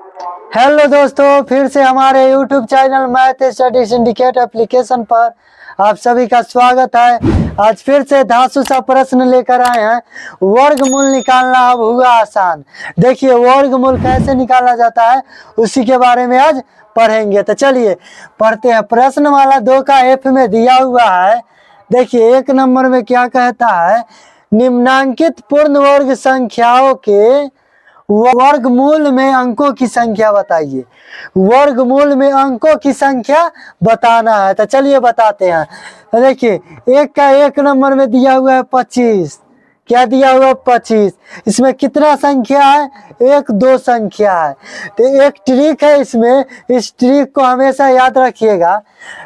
Hello दोस्तों, फिर से हमारे YouTube channel math study syndicate application पर आप सभी का स्वागत है। आज फिर से धांसू सा प्रश्न लेकर आए हैं। वर्गमूल निकालना अब हुआ आसान। देखिए वर्गमूल कैसे निकाला जाता है उसी के बारे में आज पढ़ेंगे। तो चलिए पढ़ते हैं। प्रश्न वाला 2 का F में दिया हुआ है। देखिए 1 नंबर में क्या कहता है, निम्नांकित पूर्ण वर्ग संख्याओं के वर्गमूल में अंकों की संख्या बताइए। वर्गमूल में अंकों की संख्या बताना है। तो चलिए बताते हैं। तो देखिए 1 का 1 नंबर में दिया हुआ है 25। क्या दिया हुआ है 25। इसमें कितना संख्या है, 1 2 संख्या है। तो एक ट्रिक है इसमें, इस ट्रिक को हमेशा याद रखिएगा।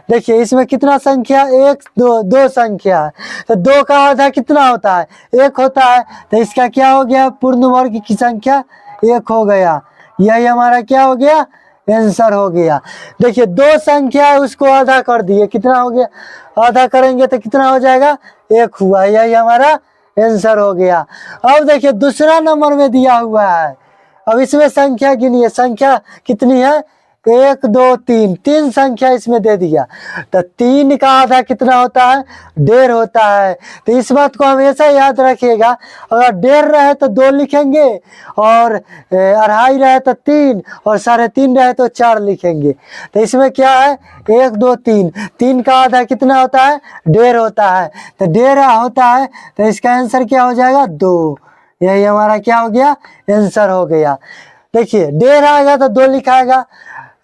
देखिए इसमें कितना संख्या, 1 2 2 संख्या है। तो 2 का आधा कितना होता है, 1 होता है। तो इसका क्या हो गया, पूर्ण वर्ग की संख्या 1 हो गया। यही हमारा क्या हो गया, आंसर हो गया। देखिए 2 संख्या है उसको आधा कर दिए, कितना हो गया, आधा करेंगे तो कितना हो जाएगा, 1 हुआ। यही हमारा आंसर हो गया। अब देखिए दूसरा नंबर में दिया हुआ है। अब इसमें संख्या गिनिए, संख्या कितनी है, 1 2 3 3 संख्या इसमें दे दिया। तो 3 का आधा कितना होता है, 1.5 होता है। तो इस बात को हमेशा याद रखिएगा। अगर 1.5 रहे तो 2 लिखेंगे, और 2.5 रहे तो 3, और 3.5 रहे तो 4 लिखेंगे। तो इसमें क्या है, 1 2 3 3 का आधा कितना होता है, 1.5 होता है। तो 1.5 होता है, तो इसका आंसर क्या हो जाएगा, 2। यही हमारा क्या हो गया, आंसर हो गया। देखिए 1.5 आएगा तो 2 लिखाएगा,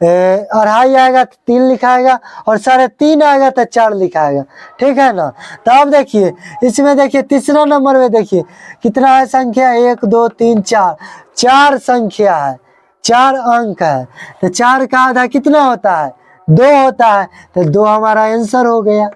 2.5 आएगा तो 3 लिखाएगा, और 3.5 आएगा तो 4 लिखाएगा। ठीक है ना। तो अब देखिए इसमें, देखिए तीसरा नंबर में देखिए कितना है संख्या, 1 2 3 4 4 संख्या है, 4 अंक है। तो 4 का आधा कितना होता है, 2 होता है। तो 2 हमारा आंसर हो गया।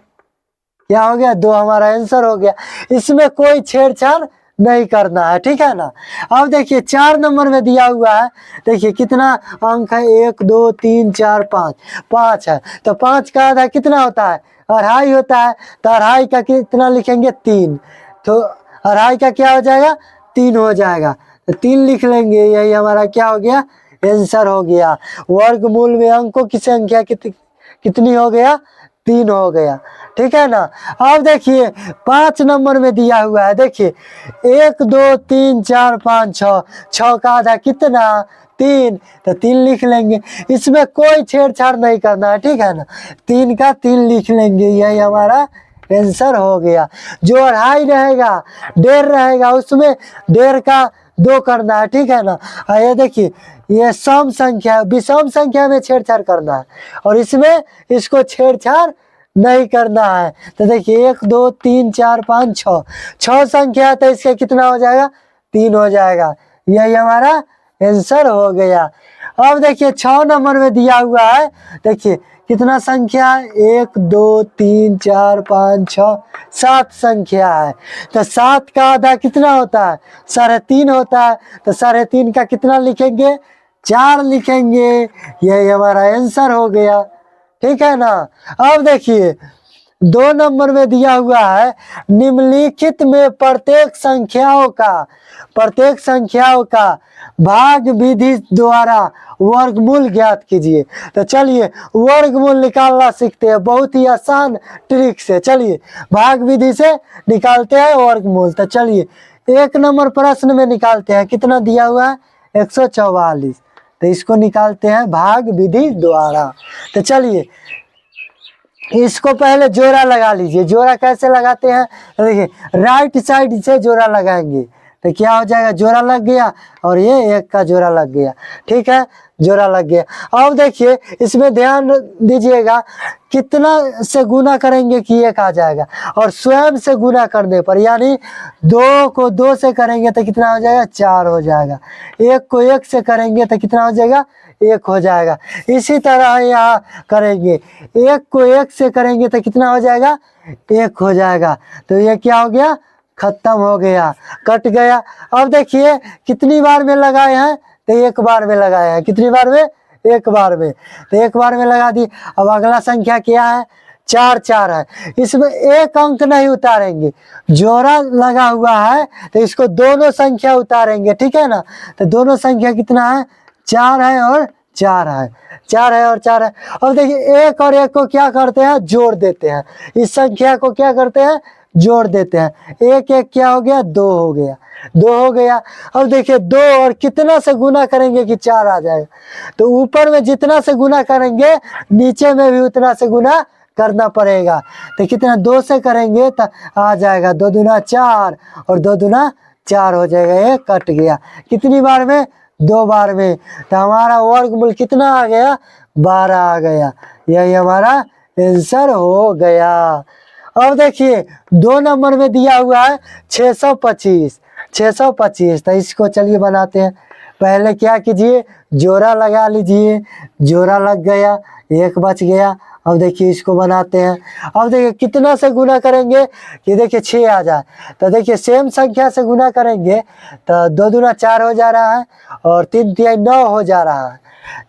क्या हो गया, 2 हमारा आंसर हो गया। इसमें कोई छेड़छाड़ नहीं करना है। ठीक है ना। अब देखिए 4 नंबर में दिया हुआ है। देखिए कितना अंक है, 1 2 3 4 5 5 है। तो 5 का आधा कितना होता है, 2.5 होता है। तो 2.5 का कितना लिखेंगे, 3। तो 2.5 का क्या हो जाएगा, 3 हो जाएगा। तो 3 लिख लेंगे। यही हमारा क्या हो गया, आंसर हो गया। वर्गमूल में अंकों की संख्या कितनी हो गया, 3 हो गया। ठीक है ना। अब देखिए 5 नंबर में दिया हुआ है। देखिए 1 2 3 4 5 6 6 का आधा कितना, 3। तो 3 लिख लेंगे। इसमें कोई छेड़छाड़ नहीं करना है। ठीक है ना। 3 का 3 लिख लेंगे। यही हमारा आंसर हो गया। जो 2.5 रहेगा, 1.5 रहेगा, उसमें 1.5 का 2 करना है। ठीक है ना। ये देखिए ये सम संख्या, विषम संख्या में छेड़छाड़ करना है, और इसमें इसको छेड़छाड़ नहीं करना है। तो देखिए 1 2 3 4 5 6 6 संख्या है। तो इसका कितना हो जाएगा, 3 हो जाएगा। यही हमारा आंसर हो गया। अब देखिए 6 नंबर में दिया हुआ है। देखिए कितना संख्या है, 1 2 3 4 5 6 7 संख्या है। तो 7 का आधा कितना होता है, 3.5 होता है। तो 3.5 का कितना लिखेंगे, 4 लिखेंगे। यही हमारा आंसर हो गया। ठीक है ना। अब देखिए 2 नंबर में दिया हुआ है, निम्नलिखित में प्रत्येक संख्याओं का भाग विधि द्वारा वर्गमूल ज्ञात कीजिए। तो चलिए वर्गमूल निकालना सीखते हैं, बहुत ही आसान ट्रिक से। चलिए भाग विधि से निकालते हैं वर्गमूल। तो चलिए 1 नंबर प्रश्न में निकालते हैं। कितना दिया हुआ है, 144। तो इसको निकालते हैं भाग विधि द्वारा। तो चलिए इसको पहले जोड़ा लगा लीजिए। जोड़ा कैसे लगाते हैं, देखिए राइट साइड से जोड़ा लगाएंगे। तो क्या हो जाएगा, जोड़ा लग गया, और ये 1 का जोड़ा लग गया। ठीक है, जोड़ा लग गया। अब देखिए इसमें ध्यान दीजिएगा, कितना से गुना करेंगे कि 1 आ जाएगा, और स्वयं से गुना करने पर, यानी 2 को 2 से करेंगे तो कितना हो जाएगा, 4 हो जाएगा। 1 को 1 से करेंगे तो कितना हो जाएगा, 1 हो जाएगा। इसी तरह यहाँ करेंगे, 1 को 1 से करेंगे तो कितना हो जाएगा, 1 हो जाएगा। तो ये क्या हो गया, खत्म हो गया, कट गया। अब देखिए कितनी बार में लगाए हैं, तो 1 बार में लगाए हैं। कितनी बार में, 1 बार में। तो 1 बार में लगा दी। अब अगला संख्या क्या है, 4 4 है। इसमें 1 अंक नहीं उतारेंगे, जोड़ा लगा हुआ है तो इसको दोनों संख्या उतारेंगे। ठीक है ना। तो दोनों संख्या कितना है, 4 है और 4 है, 4 है और 4 है। अब देखिए एक और एक को क्या करते हैं, जोड़ देते हैं। इस संख्या को क्या करते हैं, जोड़ देते हैं। एक एक क्या हो गया, 2 हो गया, 2 हो गया। अब देखिए 2 और कितना से गुना करेंगे कि 4 आ जाएगा। तो ऊपर में जितना से गुना करेंगे नीचे में भी उतना से गुना करना पड़ेगा। तो कितना, 2 से करेंगे तो आ जाएगा 2 दूना 4 और 2 दूना 4 हो जाएगा। ये कट गया कितनी बार में, 2 बार में। तो हमारा वर्गमूल कितना आ गया, 12 आ गया। यही हमारा आंसर हो गया। अब देखिए 2 नंबर में दिया हुआ है 625, 625। तो इसको चलिए बनाते हैं। पहले क्या कीजिए, जोड़ा लगा लीजिए, जोड़ा लग गया, एक बच गया। अब देखिए इसको बनाते हैं। अब देखिए कितना से गुना करेंगे कि देखिए 6 आ जाए। तो देखिए सेम संख्या से गुना करेंगे तो 2 दूना 4 हो जा रहा है और 3 तिहाई 9 हो जा रहा है।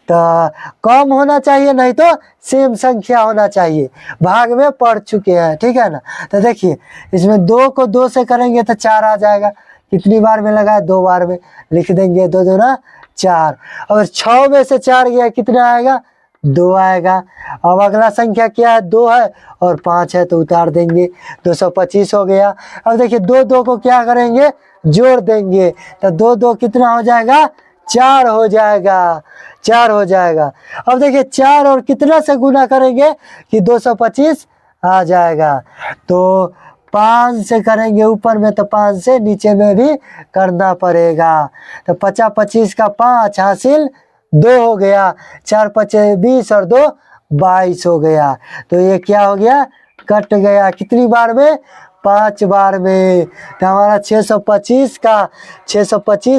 तो कम होना चाहिए, नहीं तो सेम संख्या होना चाहिए। भाग में पढ़ चुके हैं, ठीक है ना। तो देखिए इसमें 2 को 2 से करेंगे तो 4 आ जाएगा। कितनी बार में लगा है, 2 बार में। लिख देंगे 2 दूना 4। और 6 में से 4 गया, कितना आएगा, 2 आएगा। अब अगला संख्या क्या है, 2 है और 5 है तो उतार देंगे, 225 हो गया। अब देखिए 2 2 को क्या करेंगे, जोड़ देंगे। तो 2 2 कितना हो जाएगा, 4 हो जाएगा, 4 हो जाएगा। अब देखिए 4 और कितना से गुना करेंगे कि 225 आ जाएगा। तो 5 से करेंगे ऊपर में तो 5 से नीचे में भी करना पड़ेगा। तो 50 25 का 5 हासिल 2 हो गया। 4 5 20 और 2 22 हो गया। तो ये क्या हो गया, कट गया। कितनी बार में, 5 बार में। तो हमारा 625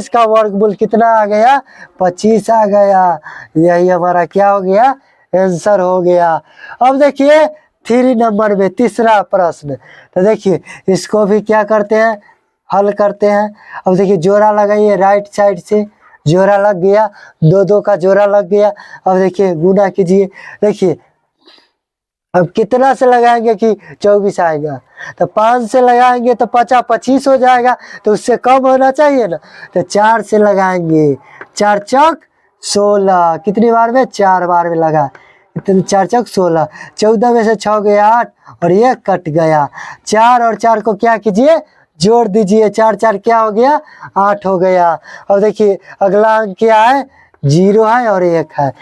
का वर्गमूल कितना आ गया, 25 आ गया। यही हमारा क्या हो गया, आंसर हो गया। अब देखिए 3 नंबर में तीसरा प्रश्न। तो देखिए इसको भी क्या करते हैं, हल करते हैं। अब देखिए जोड़ा लगाइए राइट साइड से, जोड़ा लग गया, 2 2 का जोड़ा लग गया। अब देखिए गुना कीजिए। देखिए अब कितना से लगाएंगे कि 24 आएगा। तो 5 से लगाएंगे तो 50 25 हो जाएगा। तो उससे कम होना चाहिए ना। तो 4 से लगाएंगे, 4 चौक 16। कितनी बार में, 4 बार में लगा। इतने 4 चौक 16। 14 में से 6 गया 8 और ये कट गया। 4 और 4 को क्या कीजिए, जोड़ दीजिए। 4 4 क्या हो गया, 8 हो गया। और देखिए अगला अंक क्या है, 0 है और 1 है।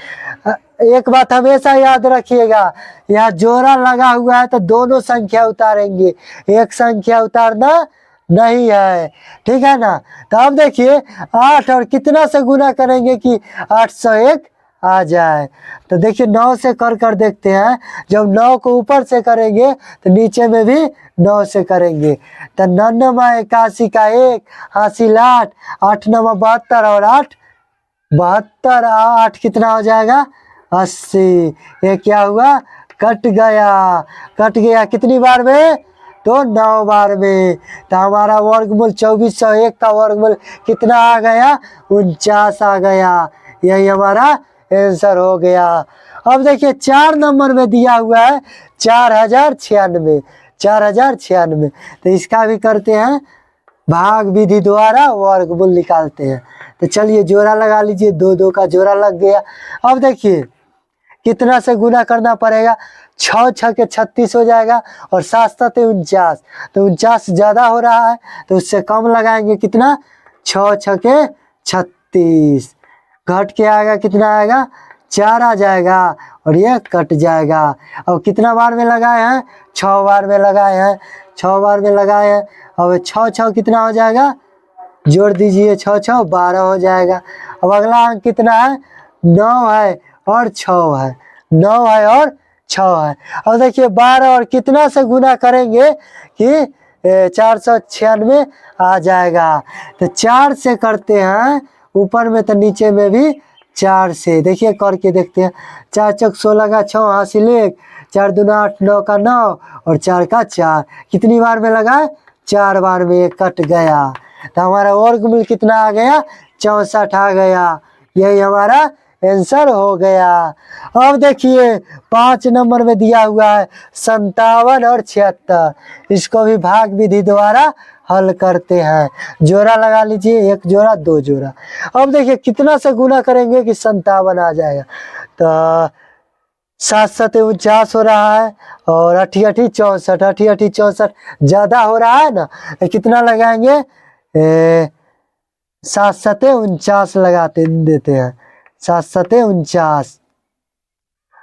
एक बात हमेशा याद रखिएगा, यहाँ जोड़ा लगा हुआ है तो दोनों संख्या उतारेंगे, एक संख्या उतारना नहीं है, ठीक है ना। तो अब देखिए 8 और कितना से गुना करेंगे कि 801 आ जाए। तो देखिए 9 से कर देखते हैं। जब 9 को ऊपर से करेंगे तो नीचे में भी 9 से करेंगे। तो 99 81 का 1 हासिल 8, 8 9 72 और 8 72, 8 कितना हो जाएगा, 80। ये क्या हुआ, कट गया, कट गया। कितनी बार में, तो 9 बार में। तो हमारा वर्गमूल 2401 का वर्गमूल कितना आ गया, 49 आ गया। यही हमारा आंसर हो गया। अब देखिए 4 नंबर में दिया हुआ है 4096, 4096। तो इसका भी करते हैं, भाग विधि द्वारा वर्गमूल निकालते हैं। तो चलिए जोड़ा लगा लीजिए, 2 2 का जोड़ा लग गया। अब देखिए कितना से गुना करना पड़ेगा, 6 6 के 36 हो जाएगा और 7 7 49। तो 49 ज़्यादा हो रहा है तो उससे कम लगाएंगे। कितना, 6 6 के 36। घट के आएगा, कितना आएगा, 4 आ जाएगा और ये कट जाएगा। अब कितना बार में लगाए हैं, 6 बार में लगाए हैं, 6 बार में लगाए हैं। अब 6 6 कितना हो जाएगा, जोड़ दीजिए, 6 6 12 हो जाएगा। अब अगला अंक कितना है, 9 है और 6 है, 9 है और 6 है। अब देखिए 12 और कितना से गुना करेंगे कि 496 आ जाएगा। तो 4 से करते हैं ऊपर में तो नीचे में भी 4 से। देखिए करके देखते हैं। 4 चौक 16 का 6 हासिल 1, 4 दूना 8 9 का 9 और 4 का 4। कितनी बार में लगा, 4 बार में कट गया। तो हमारा वर्गमूल कितना आ गया, 64 आ गया। यही हमारा आंसर हो गया। अब देखिए 5 नंबर में दिया हुआ है 57 और 76। इसको भी भाग विधि द्वारा हल करते हैं। जोड़ा लगा लीजिए, 1 जोड़ा 2 जोड़ा। अब देखिए कितना से गुना करेंगे कि 57 आ जाएगा। तो 7 7 49 हो रहा है और 8 8 64, 8 8 64 ज्यादा हो रहा है ना, तो कितना लगाएंगे, 7 7 49 लगाते देते हैं। 7 7 49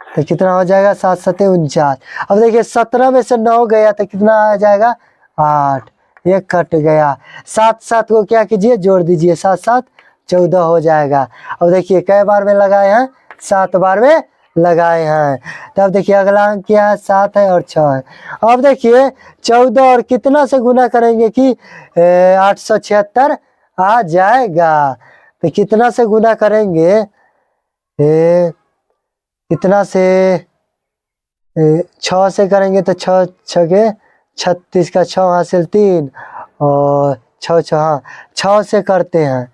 तो कितना हो जाएगा, 7 7 49। अब देखिए 17 में से 9 गया तो कितना आ जाएगा, 8, 1 कट गया। 7 7 को क्या कीजिए, जोड़ दीजिए, 7 7 14 हो जाएगा। अब देखिए कई बार में लगाए हैं, 7 बार में लगाए हैं। तब देखिए अगला अंक क्या है, 7 है और 6 है। अब देखिए 14 और कितना से गुना करेंगे कि 876 आ जाएगा। तो कितना से गुना करेंगे, कितना से, 6 से करेंगे तो 6 6 के 36 का 6 हासिल 3 और 6 6, हाँ 6 से करते हैं।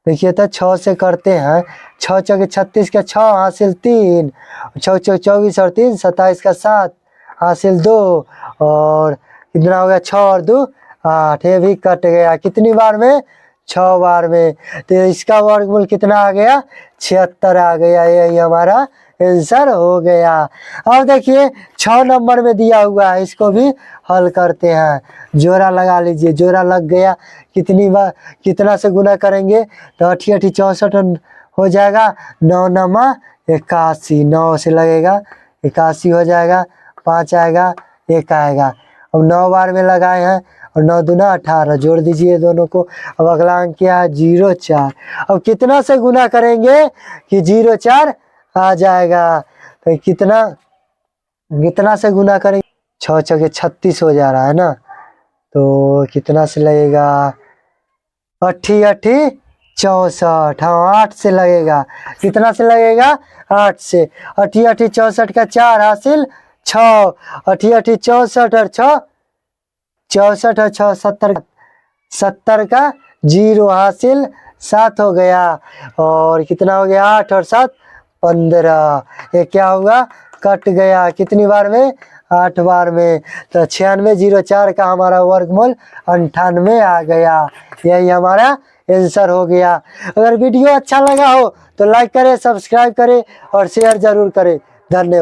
देखिए तो 6 से करते हैं, 6 6 के 36 का 6 हासिल 3, 6 6 24 और 3 27 का 7 हासिल 2 और कितना हो गया, 6 और 2 8। ये भी कट गया कितनी बार में, 6 बार में। तो इसका वर्गमूल कितना आ गया, 76 आ गया। यही हमारा आंसर हो गया। अब देखिए 6 नंबर में दिया हुआ है, इसको भी हल करते हैं। जोड़ा लगा लीजिए, जोड़ा लग गया, कितनी बार कितना से गुना करेंगे तो 8 8 64 हो जाएगा। 9 9 81, 9 से लगेगा 81 हो जाएगा। 5 आएगा, 1 आएगा। अब 9 बार में लगाए हैं और 9 दूना 18, जोड़ दीजिए दोनों को। अब अगला अंक क्या है, 0 4। अब कितना से गुना करेंगे कि 0 4 आ जाएगा। तो कितना से गुना करेंगे, 6 6 के 36 हो जा रहा है ना, तो कितना से लगेगा, 8 8 64, हाँ 8 से लगेगा। कितना से लगेगा, 8 से। 8 8 64 का 4 हासिल 6, 8 8 64 और 6 64 और 6 70, 70 का 0 हासिल 7 हो गया। और कितना हो गया, 8 और 7 15। ये क्या हुआ, कट गया कितनी बार में, 8 बार में। तो 96 0 4 का हमारा वर्गमूल 98 आ गया। यही हमारा आंसर हो गया। अगर वीडियो अच्छा लगा हो तो लाइक करें, सब्सक्राइब करें और शेयर जरूर करें। धन्यवाद।